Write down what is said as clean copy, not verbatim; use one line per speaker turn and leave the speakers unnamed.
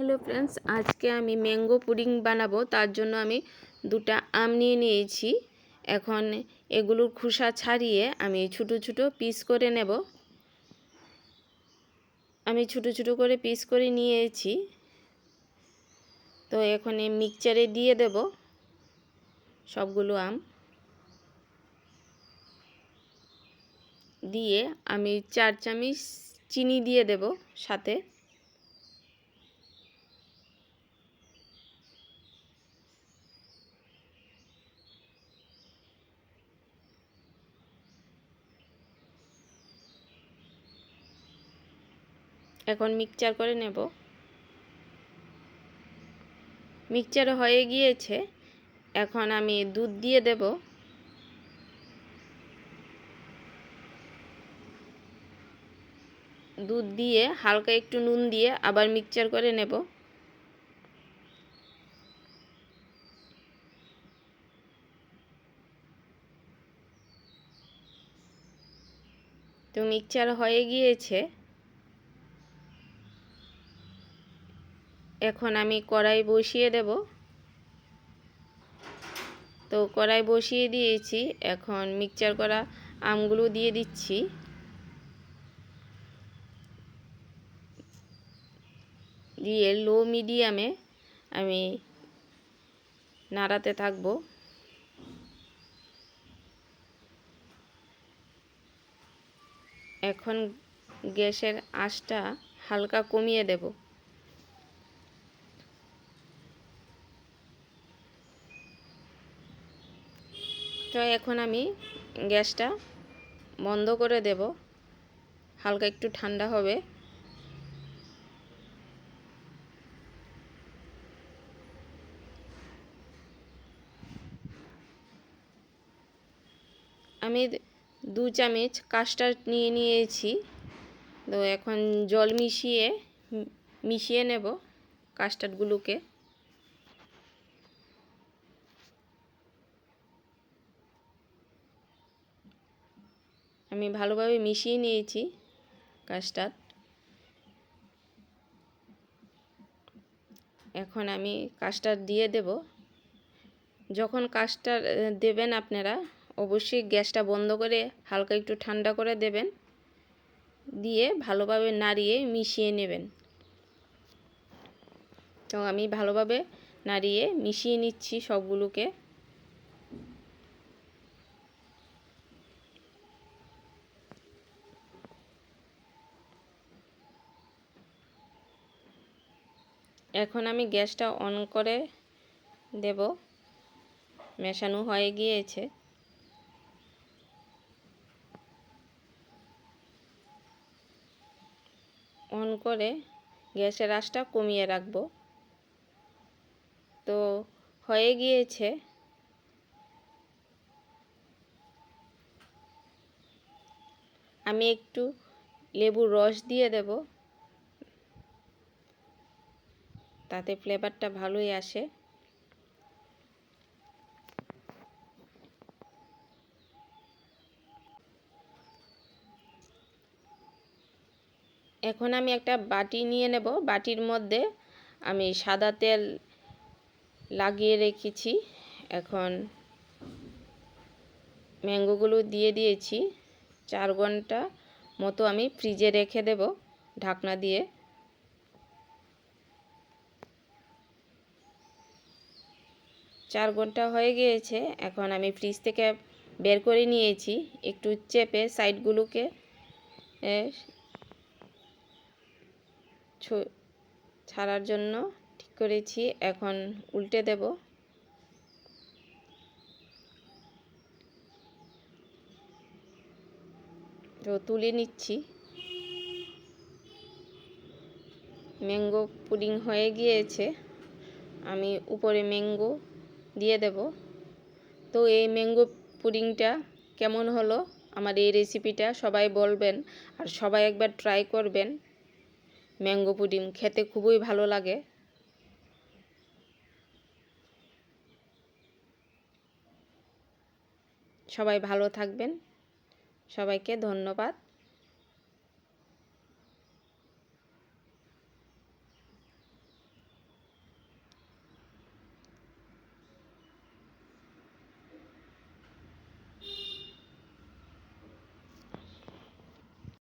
Hello friends, আজকে আমি mango pudding বানাবো। তার জন্য আমি দুটো আম নিয়ে নিয়েছি। এখন এগুলোর খোসা ছাড়িয়ে আমি ছোট ছোট পিস করে নেব। আমি ছোট ছোট করে পিস করে নিয়েছি। তো এখন মিক্সচারে দিয়ে দেব সবগুলো আম। দিয়ে আমি 4 চামচ চিনি দিয়ে দেব সাথে। এখন মিক্সচার করে নেব। মিক্সচার হয়ে গিয়েছে। এখন আমি দুধ দিয়ে দেব। দুধ দিয়ে হালকা একটু নুন দিয়ে আবার মিক্সচার করে নেব। তো মিক্সচার হয়ে গিয়েছে। এখন আমি কড়াই বসিয়ে দেব। তো কড়াই বসিয়ে দিয়েছি। এখন মিক্সচার করা আমগুলো দিয়ে দিচ্ছি। দিয়ে লো মিডিয়ামে আমি নাড়াতে থাকব। এখন গ্যাসের আঁচটা হালকা কমিয়ে দেব। তো এখন আমি গ্যাসটা বন্ধ করে দেব। হালকা একটু ঠান্ডা হবে। আমি 2 চামচ কাস্টার্ড নিয়ে নিয়েছি। তো এখন জল মিশিয়ে নেব কাস্টার্ডগুলোকে। আমি ভালোভাবে মিশিয়ে নিয়েছি কাস্টার্ড। এখন আমি কাস্টার্ড দিয়ে দেব। যখন কাস্টার্ড দেবেন আপনারা অবশ্যই গ্যাসটা বন্ধ করে হালকা একটু ঠান্ডা করে দেবেন। দিয়ে ভালোভাবে নাড়িয়ে মিশিয়ে নেবেন। তো আমি ভালোভাবে নাড়িয়ে মিশিয়ে নিচ্ছি সবগুলোকে। এখন আমি গ্যাসটা অন করে দেব। মেশানো হয়ে গিয়েছে। অন করে গ্যাসের আঁচটা কমিয়ে রাখব। তো হয়ে গিয়েছে। আমি একটু লেবুর রস দিয়ে দেব, তাতে ফ্লেভারটা ভালোই আসে। এখন আমি একটা বাটি নিয়ে নেব। বাটির মধ্যে আমি সাদা তেল লাগিয়ে রেখেছি। এখন ম্যাঙ্গোগুলো দিয়ে দিয়েছি। 4 ঘন্টা মতো আমি ফ্রিজে রেখে দেব ঢাকনা দিয়ে। চার ঘন্টা হয়ে গিয়েছে। এখন আমি ফ্রিজ থেকে বের করে নিয়েছি। একটু চেপে সাইডগুলোকে ছাড়ার জন্য ঠিক করেছি। এখন উল্টে দেব। তো তুলে নিচ্ছি। ম্যাঙ্গো পুডিং হয়ে গিয়েছে। আমি উপরে ম্যাঙ্গো দিয়ে দেব। তো এই ম্যাঙ্গো পুডিংটা কেমন হলো, আমার এই রেসিপিটা সবাই বলবেন আর সবাই একবার ট্রাই করবেন। ম্যাঙ্গো পুডিং খেতে খুবই ভালো লাগে। সবাই ভালো থাকবেন। সবাইকে ধন্যবাদ।